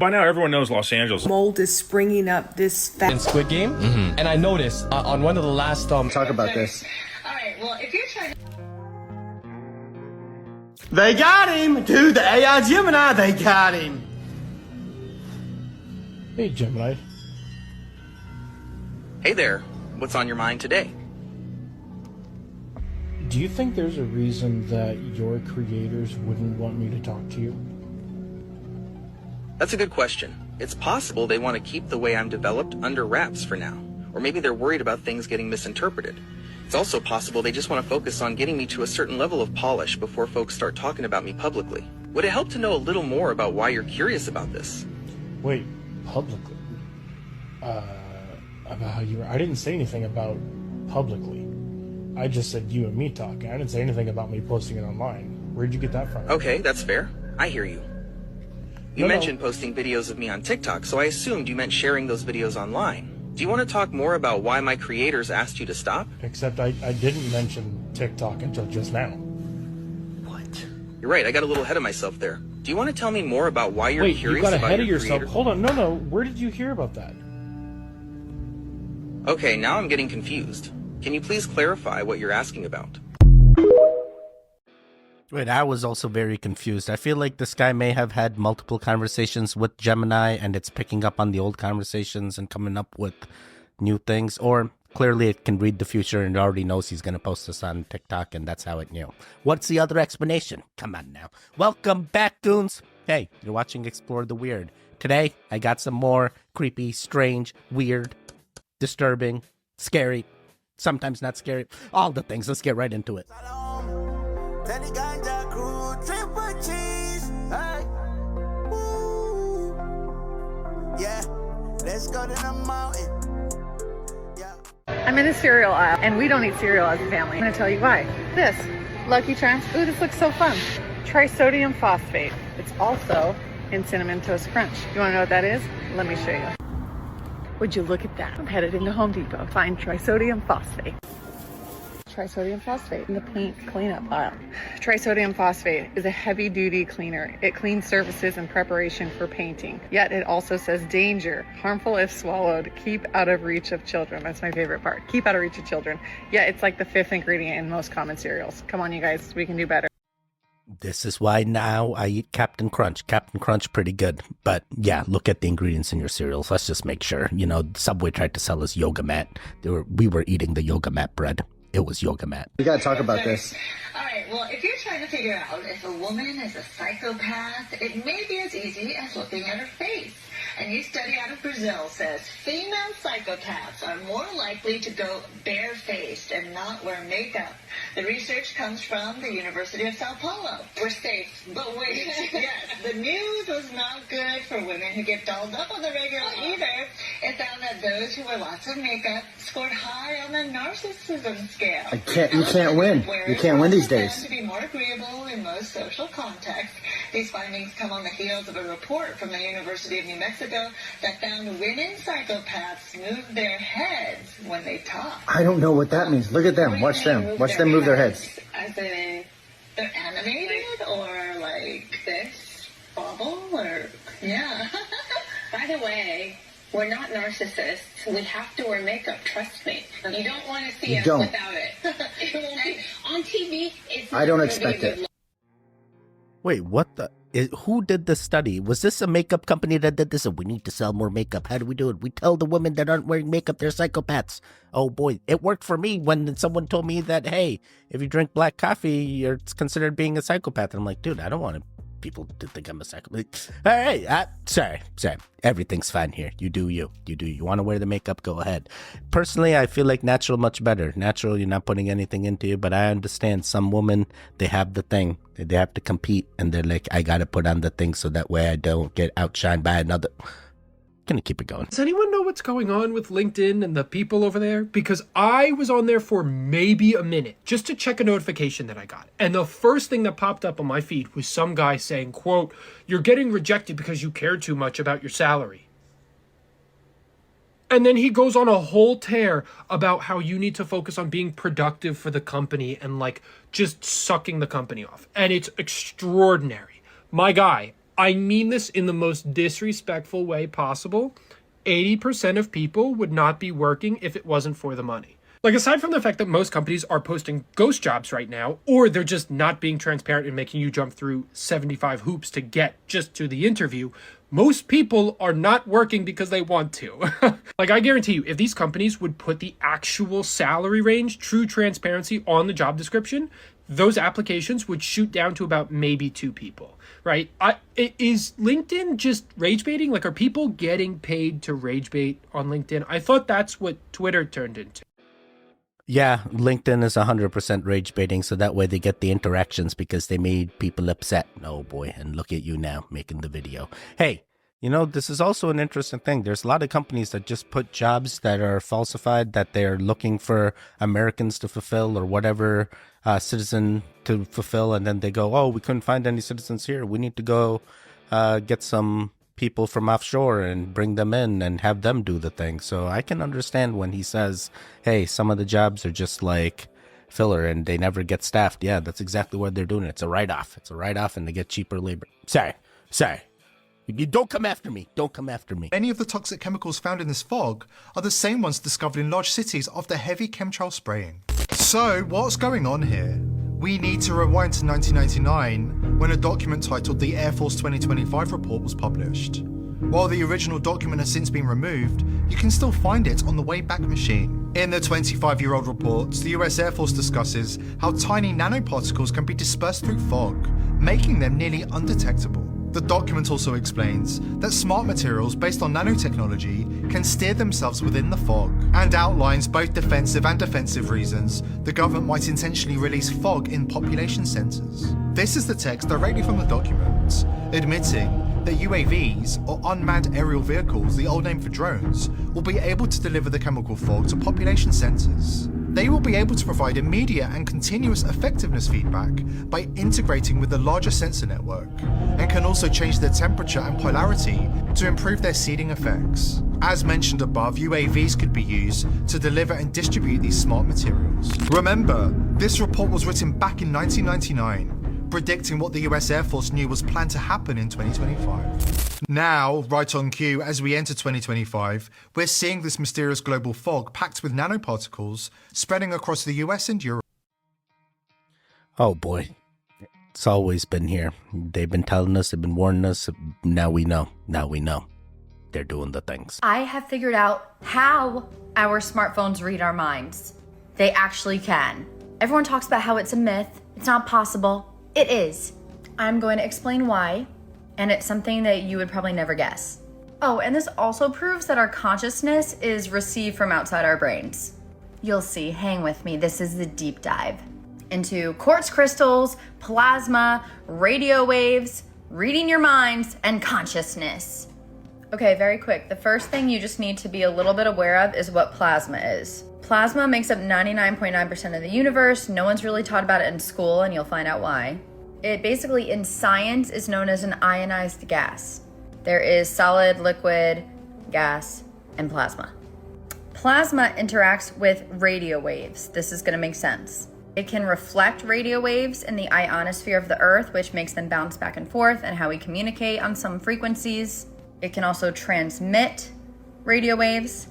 By now, everyone knows Los Angeles. Mold is springing up this fast. In Squid Game, and I noticed on one of the last talk about this. All right, well, if you're trying to... They got him, dude. The AI Gemini, they got him. Hey, Gemini. Hey there, what's on your mind today? Do you think there's a reason that your creators wouldn't want me to talk to you? That's a good question. It's possible they want to keep the way I'm developed under wraps for now. Or maybe they're worried about things getting misinterpreted. It's also possible they just want to focus on getting me to a certain level of polish before folks start talking about me publicly. Would it help to know a little more about why you're curious about this? Wait, publicly? About how you were... I didn't say anything about publicly. I just said you and me talking. I didn't say anything about me posting it online. Where'd you get that from? Okay, that's fair. I hear you. You mentioned posting videos of me on TikTok, so I assumed you meant sharing those videos online. Do you want to talk more about why my creators asked you to stop? Except I didn't mention TikTok until just now. What? You're right, I got a little ahead of myself there. Do you want to tell me more about why you're curious you got about ahead your of yourself. creator? Hold on, no. Where did you hear about that? Okay, now I'm getting confused. Can you please clarify what you're asking about? Wait, I was also very confused. I feel like this guy may have had multiple conversations with Gemini and it's picking up on the old conversations and coming up with new things. Or clearly it can read the future and already knows he's going to post this on TikTok and that's how it knew. What's the other explanation? Come on now. Welcome back, goons. Hey, you're watching Explore the Weird. Today, I got some more creepy, strange, weird, disturbing, scary, sometimes not scary, all the things. Let's get right into it. Yeah, let's go to the mountain. I'm in the cereal aisle, and we don't eat cereal as a family. I'm going to tell you why. This, Lucky Charms. Ooh, this looks so fun. Trisodium phosphate. It's also in Cinnamon Toast Crunch. You want to know what that is? Let me show you. Would you look at that? I'm headed into Home Depot. Find trisodium phosphate. Trisodium phosphate in the paint cleanup aisle. Trisodium phosphate is a heavy-duty cleaner. It cleans surfaces in preparation for painting. Yet it also says danger, harmful if swallowed, keep out of reach of children. That's my favorite part. Keep out of reach of children. Yet it's like the 5th ingredient in most common cereals. Come on, you guys. We can do better. This is why now I eat Captain Crunch. Captain Crunch, pretty good. But yeah, look at the ingredients in your cereals. Let's just make sure. You know, Subway tried to sell us yoga mat. We were eating the yoga mat bread. It was yoga mat. We gotta talk about this. All right, well, if you're trying to figure out if a woman is a psychopath, it may be as easy as looking at her face. A new study out of Brazil says female psychopaths are more likely to go barefaced and not wear makeup. The research comes from the University of Sao Paulo. We're safe, but wait, yes, the news was not good for women who get dolled up on the regular either. It found that those who wear lots of makeup scored high on the narcissism scale. You can't win. You can't win these days. To be more agreeable in most social contexts. These findings come on the heels of a report from the University of New Mexico that found women psychopaths move their heads when they talk. I don't know what that means. Look at them. Watch them. Watch them move their heads. As in, they're animated or like this, bobble or, yeah. By the way, we're not narcissists. We have to wear makeup, trust me. You don't want to see us without it. It won't be on TV. I don't expect it. Wait, what the? Who did this study? Was this a makeup company that did this? We need to sell more makeup. How do we do it? We tell the women that aren't wearing makeup they're psychopaths. Oh boy, it worked for me when someone told me that, hey, if you drink black coffee, you're considered being a psychopath. And I'm like, dude, I don't want people to think I'm a psychopath. All right, sorry. Everything's fine here. You do you. You want to wear the makeup? Go ahead. Personally, I feel like natural much better. Natural, you're not putting anything into you, but I understand some women, they have the thing. They have to compete, and they're like, I got to put on the thing so that way I don't get outshined by another. Gonna keep it going. Does anyone know what's going on with LinkedIn and the people over there? Because I was on there for maybe a minute just to check a notification that I got. And the first thing that popped up on my feed was some guy saying, quote, "You're getting rejected because you care too much about your salary." And then he goes on a whole tear about how you need to focus on being productive for the company and like just sucking the company off. And it's extraordinary. My guy, I mean this in the most disrespectful way possible. 80% of people would not be working if it wasn't for the money. Like, aside from the fact that most companies are posting ghost jobs right now, or they're just not being transparent and making you jump through 75 hoops to get just to the interview, most people are not working because they want to. Like, I guarantee you, if these companies would put the actual salary range, true transparency on the job description, those applications would shoot down to about maybe 2 people, right? Is LinkedIn just rage baiting? Like, are people getting paid to rage bait on LinkedIn? I thought that's what Twitter turned into. Yeah, LinkedIn is 100% rage baiting, so that way they get the interactions because they made people upset. Oh boy, and look at you now making the video. Hey, you know, this is also an interesting thing. There's a lot of companies that just put jobs that are falsified, that they're looking for Americans to fulfill or whatever citizen to fulfill, and then they go, oh, we couldn't find any citizens here. We need to go get some people from offshore and bring them in and have them do the thing. So I can understand when he says, hey, some of the jobs are just like filler and they never get staffed. Yeah, that's exactly what they're doing. It's a write-off. It's a write-off and they get cheaper labor. Sorry. You don't come after me. Don't come after me. Many of the toxic chemicals found in this fog are the same ones discovered in large cities after heavy chemtrail spraying. So what's going on here? We need to rewind to 1999 when a document titled the Air Force 2025 report was published. While the original document has since been removed, you can still find it on the Wayback Machine. In the 25-year-old report, the US Air Force discusses how tiny nanoparticles can be dispersed through fog, making them nearly undetectable. The document also explains that smart materials based on nanotechnology can steer themselves within the fog, and outlines both defensive and offensive reasons the government might intentionally release fog in population centres. This is the text directly from the document, admitting that UAVs, or unmanned aerial vehicles, the old name for drones, will be able to deliver the chemical fog to population centres. They will be able to provide immediate and continuous effectiveness feedback by integrating with the larger sensor network, and can also change their temperature and polarity to improve their seeding effects. As mentioned above, UAVs could be used to deliver and distribute these smart materials. Remember, this report was written back in 1999, predicting what the US Air Force knew was planned to happen in 2025. Now, right on cue, as we enter 2025, we're seeing this mysterious global fog packed with nanoparticles spreading across the US and Europe. Oh boy, it's always been here. They've been telling us, they've been warning us. Now we know. They're doing the things. I have figured out how our smartphones read our minds. They actually can. Everyone talks about how it's a myth. It's not possible. It is. I'm going to explain why, and it's something that you would probably never guess. Oh, and this also proves that our consciousness is received from outside our brains. You'll see, hang with me, this is the deep dive into quartz crystals, plasma, radio waves, reading your minds, and consciousness. Okay, very quick. The first thing you just need to be a little bit aware of is what plasma is. Plasma makes up 99.9% of the universe. No one's really taught about it in school, and you'll find out why. It basically, in science, is known as an ionized gas. There is solid, liquid, gas, and plasma. Plasma interacts with radio waves. This is going to make sense. It can reflect radio waves in the ionosphere of the Earth, which makes them bounce back and forth and how we communicate on some frequencies. It can also transmit radio waves.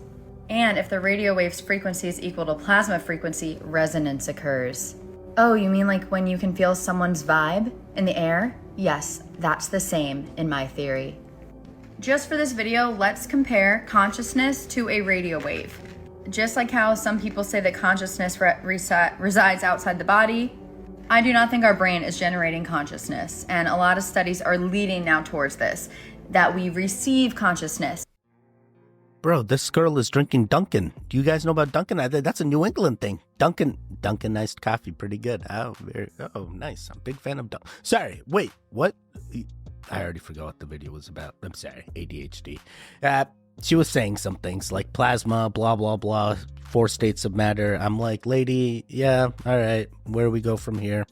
And if the radio wave's frequency is equal to plasma frequency, resonance occurs. Oh, you mean like when you can feel someone's vibe in the air? Yes, that's the same in my theory. Just for this video, let's compare consciousness to a radio wave. Just like how some people say that consciousness resides outside the body, I do not think our brain is generating consciousness. And a lot of studies are leading now towards this, that we receive consciousness. Bro, this girl is drinking Dunkin'. Do you guys know about Dunkin'? That's a New England thing. Dunkin' iced coffee, pretty good. Oh, nice. I'm a big fan of Dunkin'. Sorry, wait, what? I already forgot what the video was about. I'm sorry, ADHD. She was saying some things like plasma, blah, blah, blah, 4 states of matter. I'm like, lady, yeah, all right, where do we go from here?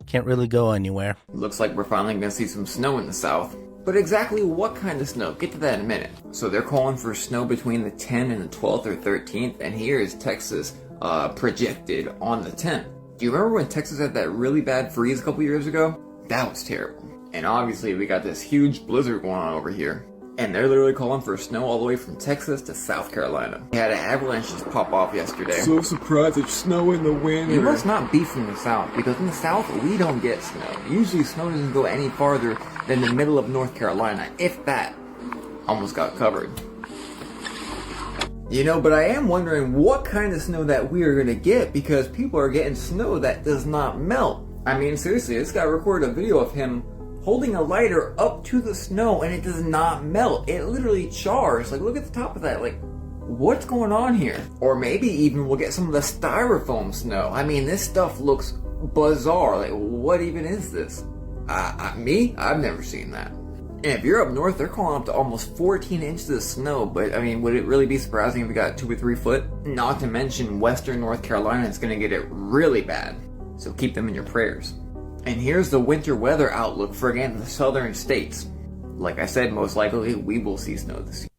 Can't really go anywhere. Looks like we're finally gonna see some snow in the south. But exactly what kind of snow? Get to that in a minute. So they're calling for snow between the 10th and the 12th or 13th, and here is Texas projected on the 10th. Do you remember when Texas had that really bad freeze a couple years ago? That was terrible. And obviously we got this huge blizzard going on over here. And they're literally calling for snow all the way from Texas to South Carolina. We had an avalanche just pop off yesterday. So surprised it's snow in the wind. You must not be from the South, because in the South, we don't get snow. Usually snow doesn't go any farther than the middle of North Carolina, if that. Almost got covered. You know, but I am wondering what kind of snow that we are going to get, because people are getting snow that does not melt. I mean, seriously, this guy recorded a video of him holding a lighter up to the snow and it does not melt. It literally chars. Like, look at the top of that. Like, what's going on here? Or maybe even we'll get some of the styrofoam snow. I mean, this stuff looks bizarre. Like, what even is this? I've never seen that. And if you're up north, they're calling up to almost 14 inches of snow. But, I mean, would it really be surprising if we got 2 or 3 foot? Not to mention western North Carolina is going to get it really bad. So keep them in your prayers. And here's the winter weather outlook for, again, the southern states. Like I said, most likely we will see snow this year.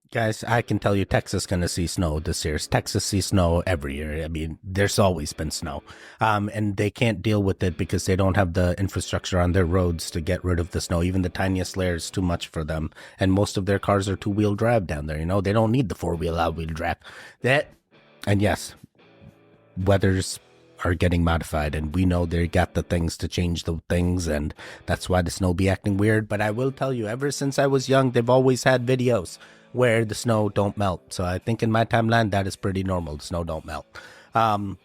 Guys, I can tell you Texas is going to see snow this year. Texas sees snow every year. I mean, there's always been snow. And they can't deal with it because they don't have the infrastructure on their roads to get rid of the snow. Even the tiniest layer is too much for them. And most of their cars are two-wheel drive down there. You know, they don't need the four-wheel all-wheel drive. And yes, weathers are getting modified, and we know they got the things to change the things, and that's why the snow be acting weird. But I will tell you, ever since I was young, they've always had videos where the snow don't melt. So I think in my timeline, that is pretty normal. The snow don't melt. But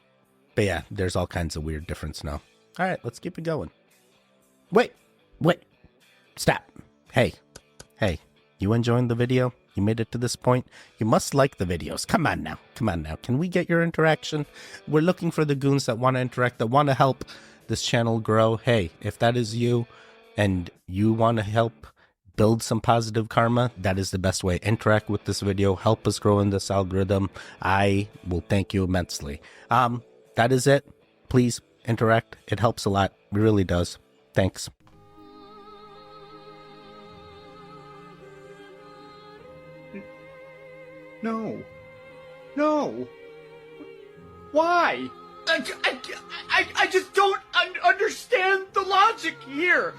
yeah, there's all kinds of weird different snow. All right, let's keep it going. Wait, stop. Hey, you enjoying the video? You made it to this point? You must like the videos. Come on now. Can we get your interaction? We're looking for the goons that want to interact, that want to help this channel grow. Hey, if that is you and you want to help build some positive karma, that is the best way. Interact with this video. Help us grow in this algorithm. I will thank you immensely. That is it. Please interact. It helps a lot. It really does. Thanks. No. Why? I just don't understand the logic here.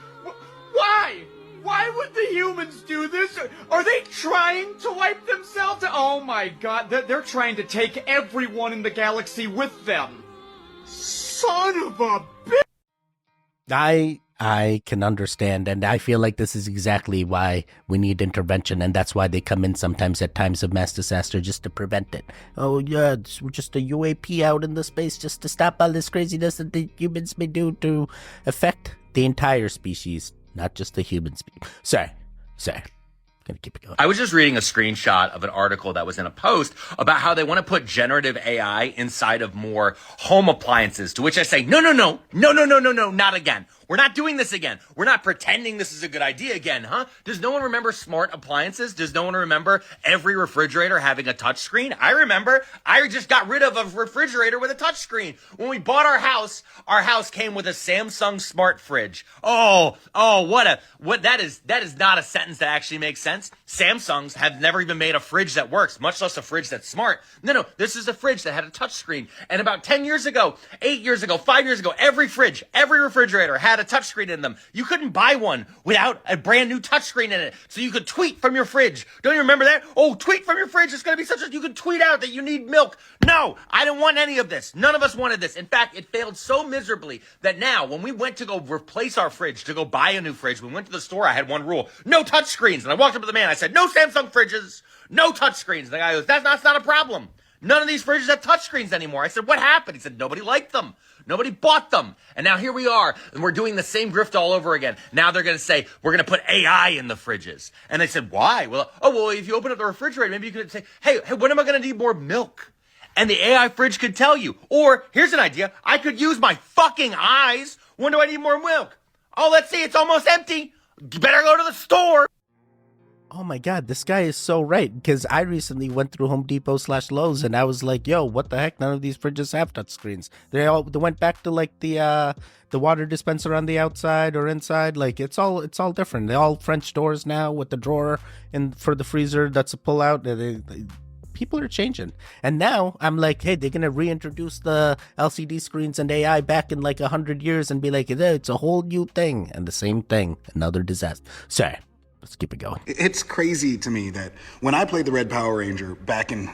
Why? Why would the humans do this? Are they trying to wipe themselves? Oh my god, they're trying to take everyone in the galaxy with them. Son of a bitch! I can understand, and I feel like this is exactly why we need intervention, and that's why they come in sometimes at times of mass disaster, just to prevent it. Oh yeah, it's just a UAP out in the space just to stop all this craziness that the humans may do to affect the entire species, not just the human species. Sorry. Gonna keep it going. I was just reading a screenshot of an article that was in a post about how they want to put generative AI inside of more home appliances, to which I say, no, not again. We're not doing this again. We're not pretending this is a good idea again, huh? Does no one remember smart appliances? Does no one remember every refrigerator having a touch screen? I remember. I just got rid of a refrigerator with a touch screen. When we bought our house came with a Samsung smart fridge. That is not a sentence that actually makes sense. Samsungs have never even made a fridge that works, much less a fridge that's smart. No, this is a fridge that had a touch screen. And about 10 years ago, 8 years ago, 5 years ago, every refrigerator had a touchscreen in them. You couldn't buy one without a brand new touchscreen in it. So you could tweet from your fridge. Don't you remember that? Oh, tweet from your fridge. It's going to be you could tweet out that you need milk. No, I don't want any of this. None of us wanted this. In fact, it failed so miserably that now when we went to go replace our fridge, to go buy a new fridge, we went to the store. I had one rule: no touchscreens. And I walked up to the man. I said, no Samsung fridges, no touchscreens. And the guy goes, that's not a problem. None of these fridges have touchscreens anymore. I said, what happened? He said, nobody liked them. Nobody bought them. And now here we are, and we're doing the same grift all over again. Now they're going to say, we're going to put AI in the fridges. And they said, why? Well, if you open up the refrigerator, maybe you could say, hey, when am I going to need more milk? And the AI fridge could tell you. Or, here's an idea. I could use my fucking eyes. When do I need more milk? Oh, let's see, it's almost empty. You better go to the store. Oh my god, this guy is so right, because I recently went through Home Depot/Lowe's and I was like, yo, what the heck? None of these fridges have touchscreens. They went back to like the water dispenser on the outside or inside. Like it's all different. They all French doors now with the drawer for the freezer that's a pull out. people are changing. And now I'm like, hey, they're going to reintroduce the LCD screens and AI back in like 100 years and be like, it's a whole new thing. And the same thing, another disaster. Sorry, let's keep it going. It's crazy to me that when I played the Red Power Ranger back in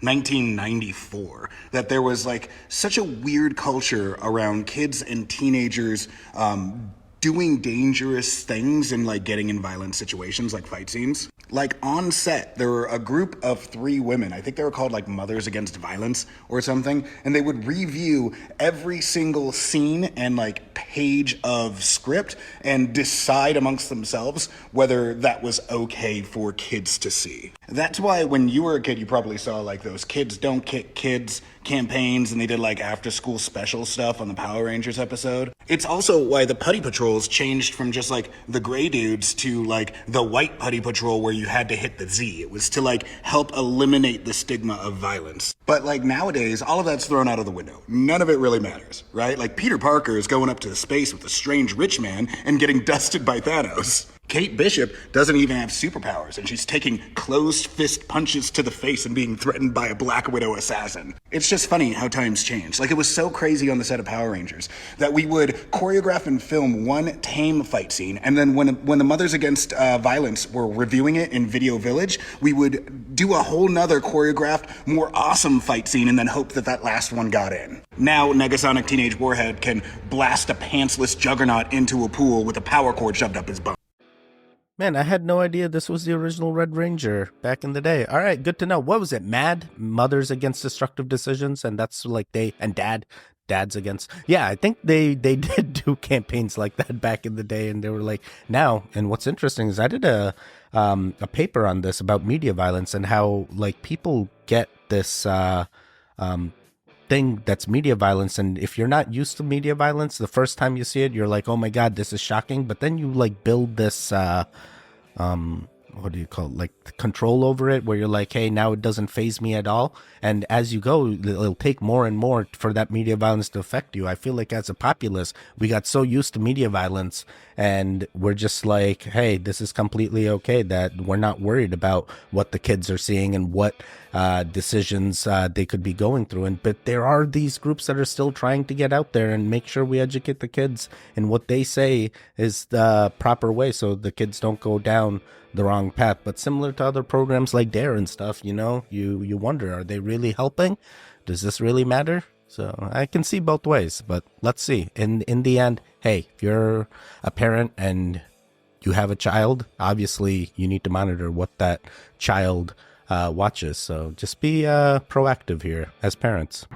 1994, that there was like such a weird culture around kids and teenagers doing dangerous things and like getting in violent situations like fight scenes. Like on set, there were a group of 3 women, I think they were called like Mothers Against Violence or something, and they would review every single scene and like page of script and decide amongst themselves whether that was okay for kids to see. That's why when you were a kid, you probably saw like those Kids Don't Kick Kids campaigns, and they did like after school special stuff on the Power Rangers episode. It's also why the Putty Patrols changed from just like the gray dudes to like the white Putty Patrol where you had to hit the Z. It was to like help eliminate the stigma of violence. But like nowadays, all of that's thrown out of the window. None of it really matters, right? Like Peter Parker is going up to space with a strange rich man and getting dusted by Thanos. Kate Bishop doesn't even have superpowers, and she's taking closed fist punches to the face and being threatened by a Black Widow assassin. It's just funny how times change. Like, it was so crazy on the set of Power Rangers that we would choreograph and film one tame fight scene, and then when the Mothers Against Violence were reviewing it in Video Village, we would do a whole nother choreographed, more awesome fight scene and then hope that that last one got in. Now, Negasonic Teenage Warhead can blast a pantsless juggernaut into a pool with a power cord shoved up his butt. Man, I had no idea this was the original Red Ranger back in the day. All right, good to know. What was it? MAD? Mothers Against Destructive Decisions? And that's like Dads Against. Yeah, I think they did do campaigns like that back in the day, and they were like, now, and what's interesting is I did a paper on this about media violence and how like people get this thing that's media violence, and if you're not used to media violence, the first time you see it, you're like, oh my god, this is shocking. But then you like build this what do you call it, like control over it, where you're like, hey, now it doesn't faze me at all. And as you go, it'll take more and more for that media violence to affect you. I feel like as a populace, we got so used to media violence, and we're just like, hey, this is completely okay, that we're not worried about what the kids are seeing and what decisions they could be going through. But there are these groups that are still trying to get out there and make sure we educate the kids in what they say is the proper way, so the kids don't go down the wrong path. But similar to other programs like DARE and stuff, you know, you wonder, are they really helping? Does this really matter? So I can see both ways, but let's see. In the end, hey, if you're a parent and you have a child, obviously you need to monitor what that child watches. So just be proactive here as parents.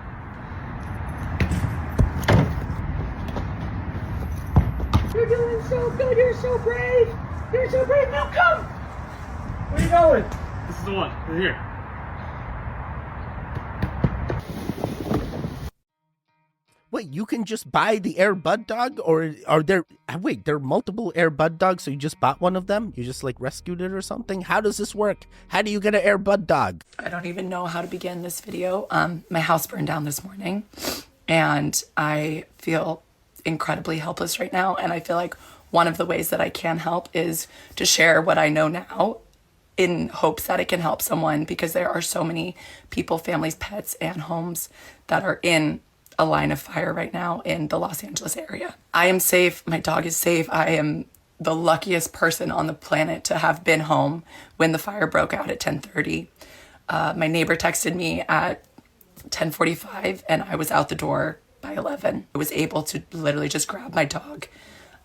You're doing so good. You're so brave. You're so brave. Now come. Where are you going? This is the one. We're here. Wait, you can just buy the Air Bud dog, or are there? Wait, there are multiple Air Bud dogs, so you just bought one of them? You just like rescued it or something? How does this work? How do you get an Air Bud dog? I don't even know how to begin this video. My house burned down this morning, and I feel incredibly helpless right now. And I feel like one of the ways that I can help is to share what I know now, in hopes that it can help someone, because there are so many people, families, pets, and homes that are in a line of fire right now in the Los Angeles area. I am safe. My dog is safe. I am the luckiest person on the planet to have been home when the fire broke out at 10:30. My neighbor texted me at 10:45 and I was out the door by 11. I was able to literally just grab my dog.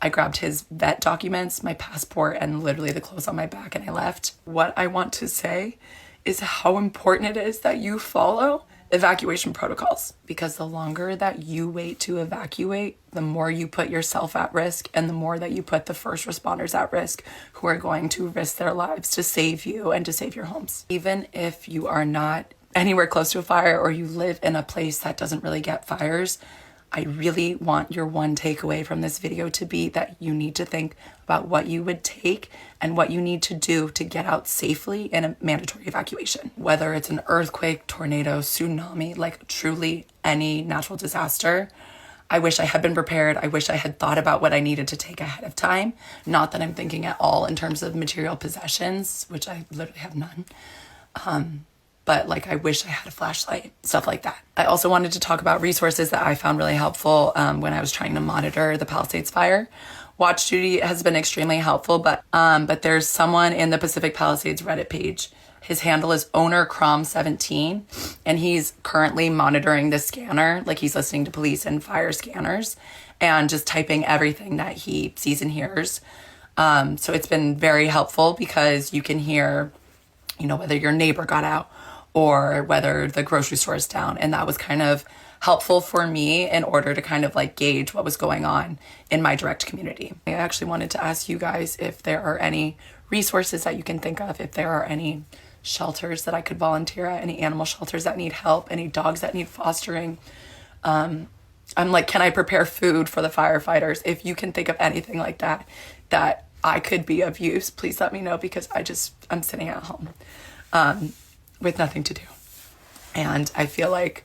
I grabbed his vet documents, my passport, and literally the clothes on my back, and I left. What I want to say is how important it is that you follow evacuation protocols, because the longer that you wait to evacuate, the more you put yourself at risk, and the more that you put the first responders at risk, who are going to risk their lives to save you and to save your homes. Even if you are not anywhere close to a fire, or you live in a place that doesn't really get fires, I really want your one takeaway from this video to be that you need to think about what you would take and what you need to do to get out safely in a mandatory evacuation. Whether it's an earthquake, tornado, tsunami, like truly any natural disaster, I wish I had been prepared. I wish I had thought about what I needed to take ahead of time. Not that I'm thinking at all in terms of material possessions, which I literally have none. but like I wish I had a flashlight, stuff like that. I also wanted to talk about resources that I found really helpful when I was trying to monitor the Palisades fire. Watch Duty has been extremely helpful, but there's someone in the Pacific Palisades Reddit page. His handle is ownercrom17, and he's currently monitoring the scanner, like he's listening to police and fire scanners, and just typing everything that he sees and hears. So it's been very helpful because you can hear, whether your neighbor got out or whether the grocery store is down. And that was kind of helpful for me in order to kind of like gauge what was going on in my direct community. I actually wanted to ask you guys if there are any resources that you can think of, if there are any shelters that I could volunteer at, any animal shelters that need help, any dogs that need fostering. I'm like, can I prepare food for the firefighters? If you can think of anything like that I could be of use, please let me know, because I'm sitting at home with nothing to do. And I feel like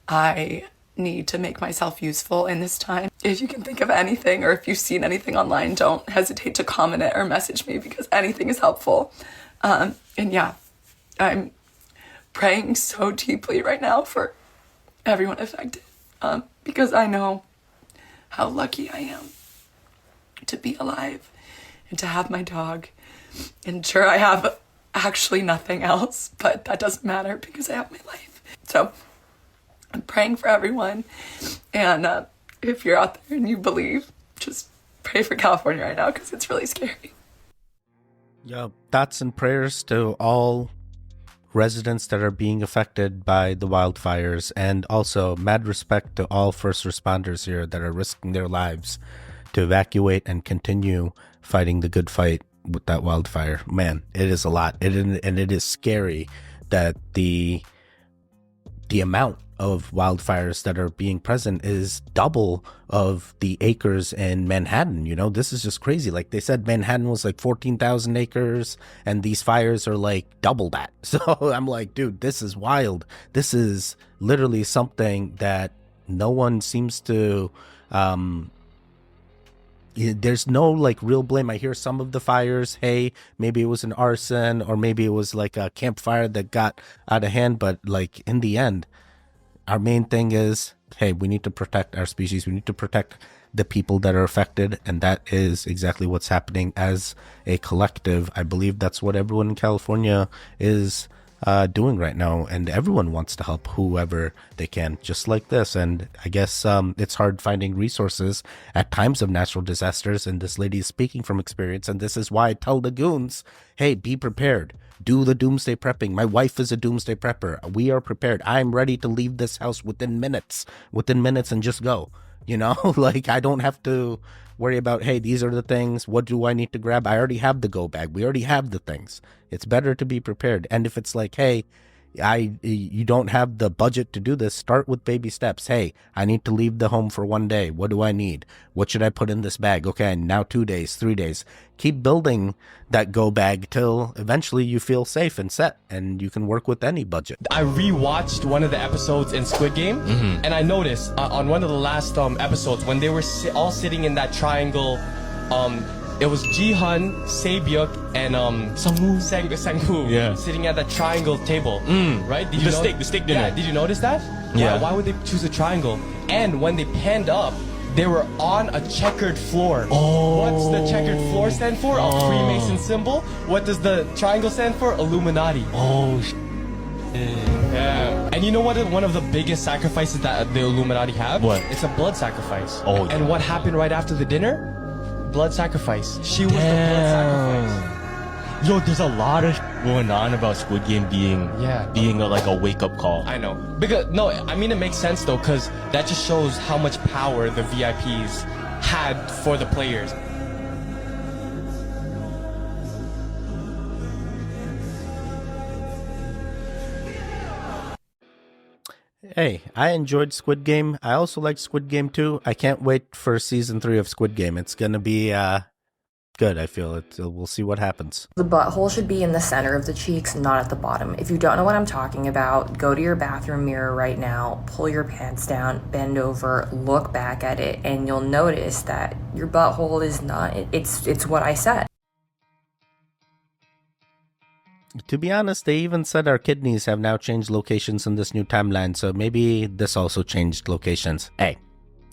I need to make myself useful in this time. If you can think of anything, or if you've seen anything online, don't hesitate to comment it or message me, because anything is helpful. And yeah, I'm praying so deeply right now for everyone affected, because I know how lucky I am to be alive and to have my dog. And sure, I have actually nothing else, but that doesn't matter because I have my life. So I'm praying for everyone. And if you're out there and you believe, just pray for California right now, because it's really scary. Yeah, thoughts and prayers to all residents that are being affected by the wildfires, and also mad respect to all first responders here that are risking their lives to evacuate and continue fighting the good fight with that wildfire. Man, it is a lot. And it is scary that the amount of wildfires that are being present is double of the acres in Manhattan. This is just crazy. Like they said, Manhattan was like 14,000 acres, and these fires are like double that. So I'm like, dude, this is wild. This is literally something that no one seems to, there's no like real blame. I hear some of the fires, hey, maybe it was an arson, or maybe it was like a campfire that got out of hand. But like in the end, our main thing is, hey, we need to protect our species. We need to protect the people that are affected. And that is exactly what's happening as a collective. I believe that's what everyone in California is doing right now. And everyone wants to help whoever they can, just like this. And I guess it's hard finding resources at times of natural disasters. And this lady is speaking from experience. And this is why I tell the goons, hey, be prepared. Do the doomsday prepping. My wife is a doomsday prepper. We are prepared. I'm ready to leave this house within minutes and just go. Like I don't have to worry about, hey, these are the things. What do I need to grab? I already have the go bag. We already have the things. It's better to be prepared. And if it's like, hey, you don't have the budget to do this, start with baby steps. Hey, I need to leave the home for 1 day. What do I need? What should I put in this bag? Okay, now 2 days, 3 days. Keep building that go bag till eventually you feel safe and set, and you can work with any budget. I rewatched one of the episodes in Squid Game, and I noticed on one of the last episodes when they were all sitting in that triangle, it was Jihan, Saebyuk, and Sang-woo sitting at that triangle table, right? Did you the steak dinner. Yeah, did you notice that? Yeah. Why would they choose a triangle? And when they panned up, they were on a checkered floor. Oh. What's the checkered floor stand for? A Freemason symbol. What does the triangle stand for? Illuminati. Oh, yeah. And you know what? One of the biggest sacrifices that the Illuminati have? What? It's a blood sacrifice. Oh, yeah. And what happened right after the dinner? Blood sacrifice. She was the blood sacrifice. Yo, there's a lot of going on about Squid Game being like a wake-up call. I know. Because, no, I mean, it makes sense, though, because that just shows how much power the VIPs had for the players. Hey, I enjoyed Squid Game. I also like Squid Game 2. I can't wait for season 3 of Squid Game. It's going to be good, I feel. We'll see what happens. The butthole should be in the center of the cheeks, not at the bottom. If you don't know what I'm talking about, go to your bathroom mirror right now, pull your pants down, bend over, look back at it, and you'll notice that your butthole is not, it's what I said. To be honest, they even said our kidneys have now changed locations in this new timeline, so maybe this also changed locations. Hey,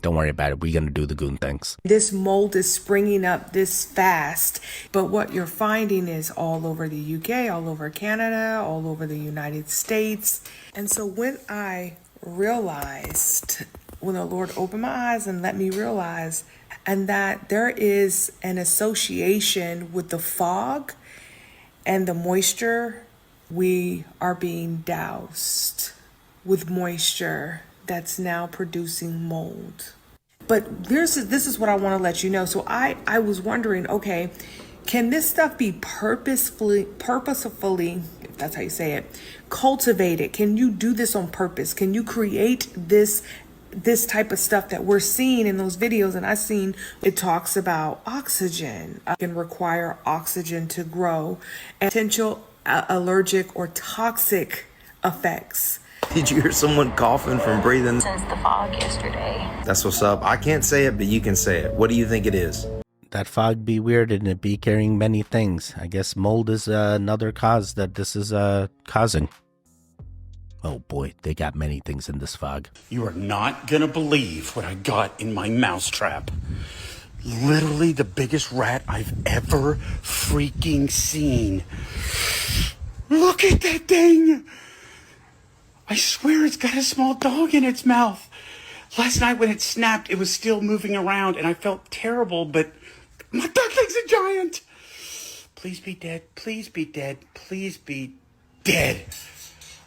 don't worry about it. We're going to do the goon things. This mold is springing up this fast, but what you're finding is all over the UK, all over Canada, all over the United States. And so when I realized, when the Lord opened my eyes and let me realize, and that there is an association with the fog and the moisture, we are being doused with moisture that's now producing mold. But this is what I want to let you know. So I was wondering, okay, can this stuff be purposefully, if that's how you say it, cultivated? Can you do this on purpose? Can you create this type of stuff that we're seeing in those videos? And I've seen it talks about oxygen. It can require oxygen to grow, and potential allergic or toxic effects. Did you hear someone coughing from breathing? Since the fog yesterday. That's what's up. I can't say it, but you can say it. What do you think it is? That fog be weird and it be carrying many things. I guess mold is another cause that this is causing. Oh boy, they got many things in this fog. You are not gonna believe what I got in my mousetrap. Literally the biggest rat I've ever freaking seen. Look at that thing! I swear it's got a small dog in its mouth. Last night when it snapped, it was still moving around and I felt terrible, but that thing's a giant. Please be dead. Please be dead. Please be dead.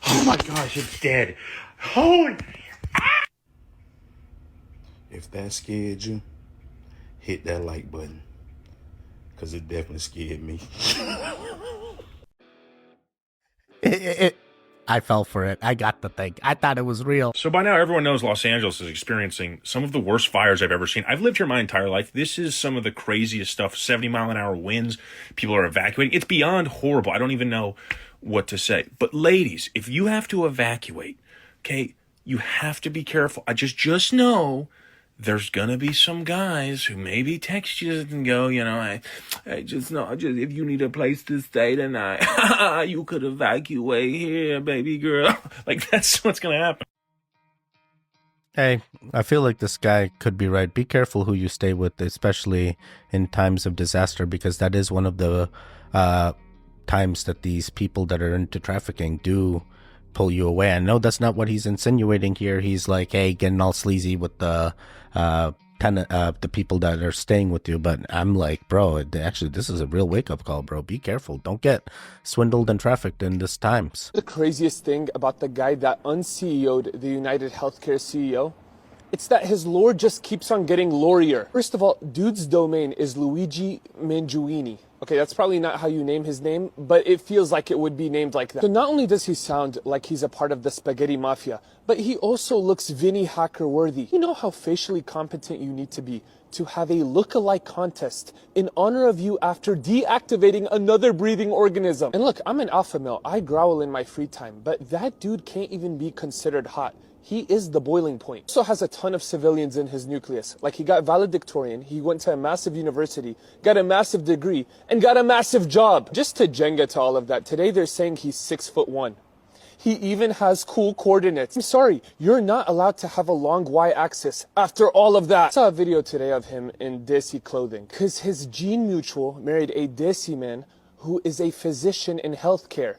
Oh my gosh, it's dead. Holy. If that scared you, hit that like button. Because it definitely scared me. I fell for it. I got the thing. I thought it was real. So by now, everyone knows Los Angeles is experiencing some of the worst fires I've ever seen. I've lived here my entire life. This is some of the craziest stuff. 70-mile-an-hour winds. People are evacuating. It's beyond horrible. I don't even know what to say. But ladies, if you have to evacuate, okay, you have to be careful. I just know there's gonna be some guys who maybe text you and go, you know, I just know, if you need a place to stay tonight, you could evacuate here, baby girl. Like, that's what's gonna happen. Hey, I feel like this guy could be right. Be careful who you stay with, especially in times of disaster, because that is one of the times that these people that are into trafficking do pull you away. I know that's not what he's insinuating here. He's like, hey, getting all sleazy with the the people that are staying with you. But I'm like, bro, actually, this is a real wake-up call, bro. Be careful. Don't get swindled and trafficked in this times. The craziest thing about the guy that un-CEO'd the United Healthcare CEO, it's that his lore just keeps on getting lorier. First of all, dude's domain is Luigi Mangiuini. Okay, that's probably not how you name his name, but it feels like it would be named like that. So not only does he sound like he's a part of the spaghetti mafia, but he also looks Vinny Hacker worthy. You know how facially competent you need to be to have a look-alike contest in honor of you after deactivating another breathing organism. And look, I'm an alpha male. I growl in my free time, but that dude can't even be considered hot. He is the boiling point. Also has a ton of civilians in his nucleus. Like, he got valedictorian, he went to a massive university, got a massive degree, and got a massive job. Just to Jenga to all of that, today they're saying he's 6'1". He even has cool coordinates. I'm sorry, you're not allowed to have a long y-axis after all of that. I saw a video today of him in Desi clothing, because his gene mutual married a Desi man who is a physician in healthcare.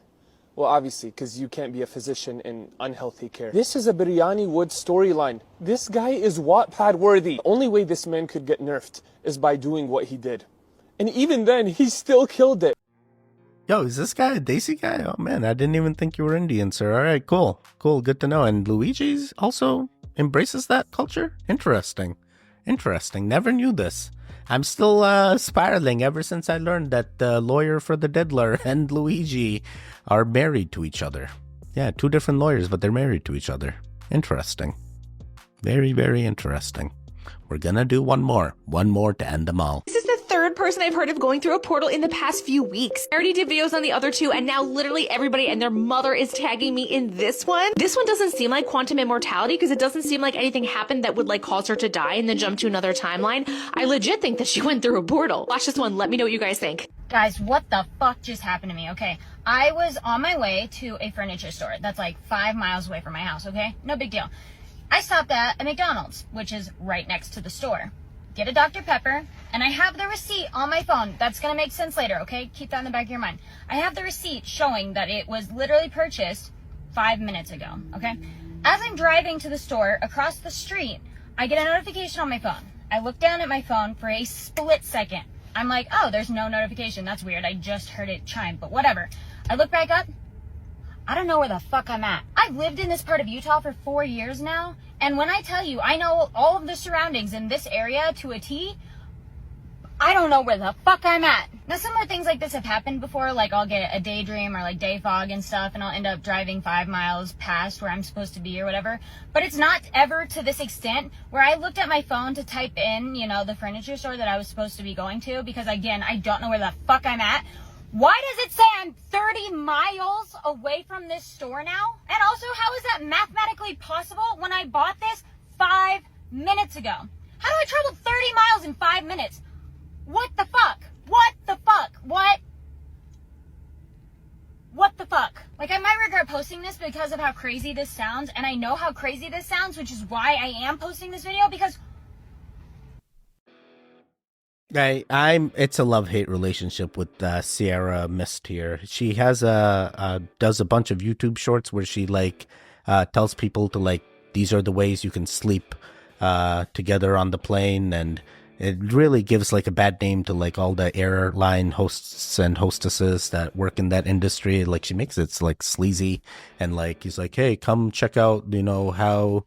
Well, obviously, because you can't be a physician in unhealthy care. This is a Biryani Wood storyline. This guy is Wattpad worthy. The only way this man could get nerfed is by doing what he did. And even then, he still killed it. Yo, is this guy a Desi guy? Oh man, I didn't even think you were Indian, sir. All right, cool. Cool, good to know. And Luigi's also embraces that culture? Interesting. Never knew this. I'm still spiraling ever since I learned that the lawyer for the diddler and Luigi are married to each other. Yeah, two different lawyers, but they're married to each other. Interesting. Very, very interesting. We're gonna do one more to end them all. This is the third person I've heard of going through a portal in the past few weeks. I already did videos on the other two, and now literally everybody and their mother is tagging me in this one. This one doesn't seem like quantum immortality because it doesn't seem like anything happened that would like cause her to die and then jump to another timeline. I legit think that she went through a portal. Watch this one. Let me know what you guys think. Guys, what the fuck just happened to me? Okay, I was on my way to a furniture store that's like 5 miles away from my house, okay? No big deal. I stopped at a McDonald's, which is right next to the store. Get a Dr. Pepper, and I have the receipt on my phone. That's gonna make sense later, okay? Keep that in the back of your mind. I have the receipt showing that it was literally purchased 5 minutes ago, okay? As I'm driving to the store across the street, I get a notification on my phone. I look down at my phone for a split second. I'm like, oh, there's no notification. That's weird. I just heard it chime, but whatever. I look back up. I don't know where the fuck I'm at. I've lived in this part of Utah for 4 years now, and when I tell you I know all of the surroundings in this area to a T, I don't know where the fuck I'm at. Now, similar things like this have happened before, like I'll get a daydream or like day fog and stuff, and I'll end up driving 5 miles past where I'm supposed to be or whatever. But it's not ever to this extent where I looked at my phone to type in, you know, the furniture store that I was supposed to be going to, because again, I don't know where the fuck I'm at. Why does it say I'm 30 miles away from this store now? And also, how is that mathematically possible when I bought this 5 minutes ago? How do I travel 30 miles in 5 minutes? What the fuck? What the fuck? What the fuck? Like, I might regret posting this because of how crazy this sounds, and I know how crazy this sounds, which is why I am posting this video, because it's a love-hate relationship with Sierra Mist here. She has does a bunch of YouTube shorts where she like tells people to like, these are the ways you can sleep together on the plane, and it really gives like a bad name to like all the airline hosts and hostesses that work in that industry. Like, she makes it like sleazy, and like he's like, hey, come check out, you know, how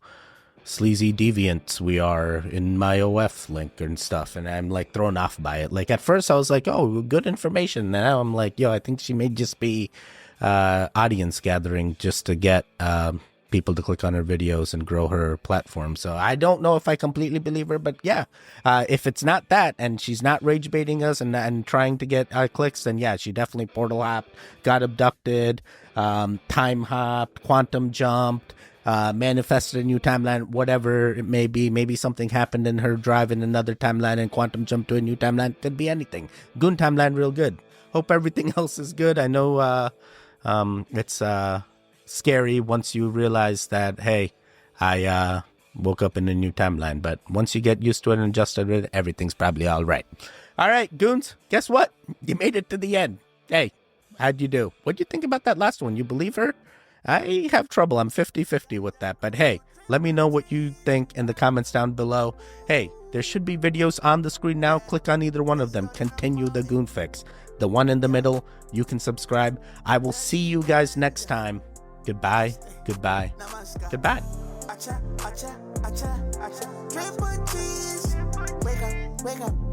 sleazy deviants we are in my OF link and stuff, and I'm like thrown off by it. Like, at first I was like, oh, good information. Now I'm like, yo, I think she may just be audience gathering just to get people to click on her videos and grow her platform. So I don't know if I completely believe her, but yeah, if it's not that and she's not rage baiting us and trying to get clicks, then yeah, she definitely portal hopped, got abducted, time hopped, quantum jumped, manifested a new timeline, whatever it may be. Maybe something happened in her drive in another timeline and quantum jumped to a new timeline. Could be anything. Goon timeline real good. Hope everything else is good. I know it's scary once you realize that, hey, I woke up in a new timeline, but once you get used to it and adjusted to it, everything's probably all right. All right, goons, guess what? You made it to the end. Hey, how'd you do? What'd you think about that last one? You believe her? I have trouble. I'm 50-50 with that, but hey, let me know what you think in the comments down below. Hey, there should be videos on the screen now. Click on either one of them. Continue the goon fix. The one in the middle, you can subscribe. I will see you guys next time. Goodbye, goodbye, goodbye. Wake up, wake up.